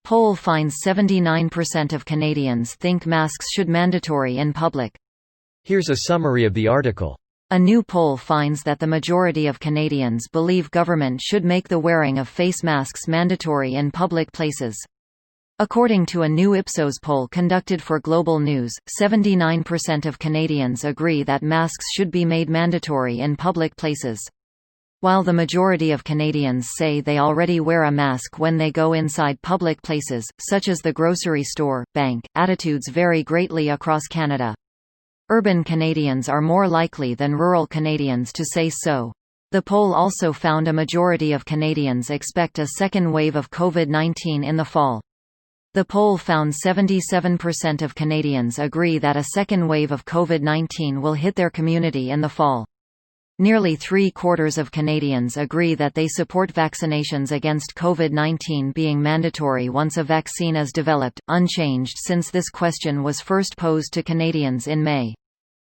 Poll finds 79% of Canadians think masks should mandatory in public. Here's a summary of the article. A new poll finds that the majority of Canadians believe government should make the wearing of face masks mandatory in public places. According to a new Ipsos poll conducted for Global News, 79% of Canadians agree that masks should be made mandatory in public places. While the majority of Canadians say they already wear a mask when they go inside public places, such as the grocery store, bank, attitudes vary greatly across Canada. Urban Canadians are more likely than rural Canadians to say so. The poll also found a majority of Canadians expect a second wave of COVID-19 in the fall. The poll found 77% of Canadians agree that a second wave of COVID-19 will hit their community in the fall. Nearly three-quarters of Canadians agree that they support vaccinations against COVID-19 being mandatory once a vaccine is developed, unchanged since this question was first posed to Canadians in May.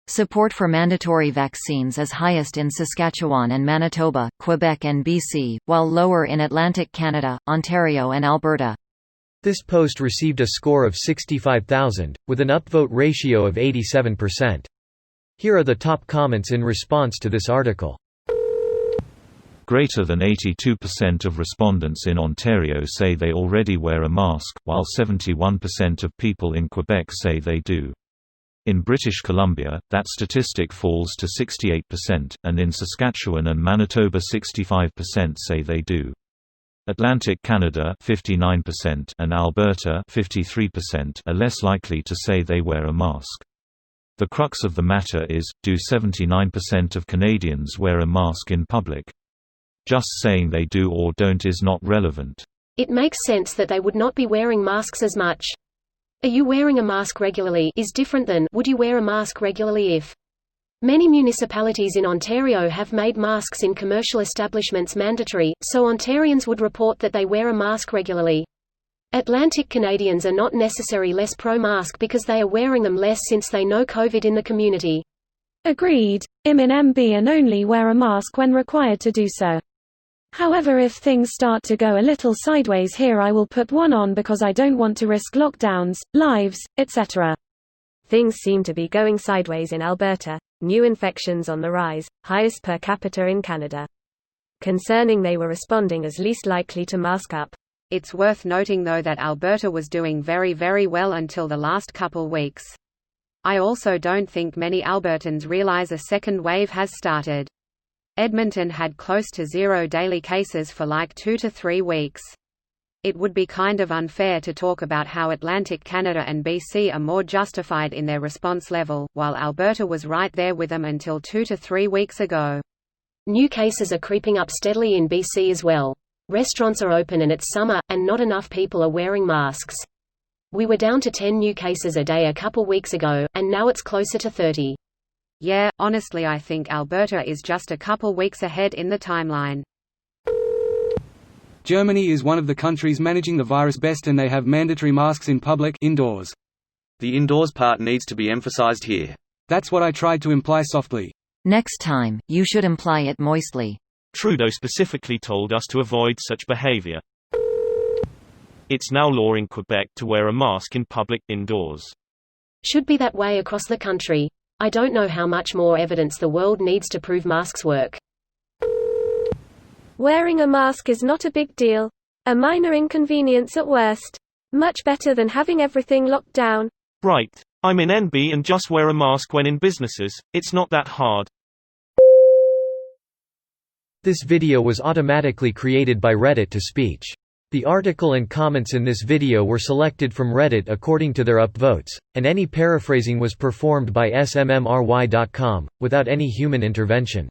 Support for mandatory vaccines is highest in Saskatchewan and Manitoba, Quebec and BC, while lower in Atlantic Canada, Ontario and Alberta. This post received a score of 65,000, with an upvote ratio of 87%. Here are the top comments in response to this article. Greater than 82% of respondents in Ontario say they already wear a mask, while 71% of people in Quebec say they do. In British Columbia, that statistic falls to 68%, and in Saskatchewan and Manitoba 65% say they do. Atlantic Canada 59% and Alberta 53% are less likely to say they wear a mask. The crux of the matter is, do 79% of Canadians wear a mask in public? Just saying they do or don't is not relevant. It makes sense that they would not be wearing masks as much. Are you wearing a mask regularly is different than would you wear a mask regularly if. Many municipalities in Ontario have made masks in commercial establishments mandatory, so Ontarians would report that they wear a mask regularly. Atlantic Canadians are not necessarily less pro-mask because they are wearing them less since they know COVID in the community. Agreed. I'm in MB and only wear a mask when required to do so. However, if things start to go a little sideways here, I will put one on because I don't want to risk lockdowns, lives, etc. Things seem to be going sideways in Alberta. New infections on the rise, highest per capita in Canada. Concerning they were responding as least likely to mask up. It's worth noting though that Alberta was doing very well until the last couple weeks. I also don't think many Albertans realize a second wave has started. Edmonton had close to 0 daily cases for like 2 to 3 weeks. It would be kind of unfair to talk about how Atlantic Canada and BC are more justified in their response level, while Alberta was right there with them until 2 to 3 weeks ago. New cases are creeping up steadily in BC as well. Restaurants are open and it's summer, and not enough people are wearing masks. We were down to 10 new cases a day a couple weeks ago, and now it's closer to 30. Yeah, honestly I think Alberta is just a couple weeks ahead in the timeline. Germany is one of the countries managing the virus best, and they have mandatory masks in public indoors. The indoors part needs to be emphasized here. That's what I tried to imply softly. Next time, you should imply it moistly. Trudeau specifically told us to avoid such behavior. It's now law in Quebec to wear a mask in public indoors. Should be that way across the country. I don't know how much more evidence the world needs to prove masks work. Wearing a mask is not a big deal. A minor inconvenience at worst. Much better than having everything locked down. Right. I'm in NB and just wear a mask when in businesses, it's not that hard. This video was automatically created by Reddit to speech. The article and comments in this video were selected from Reddit according to their upvotes, and any paraphrasing was performed by smmry.com, without any human intervention.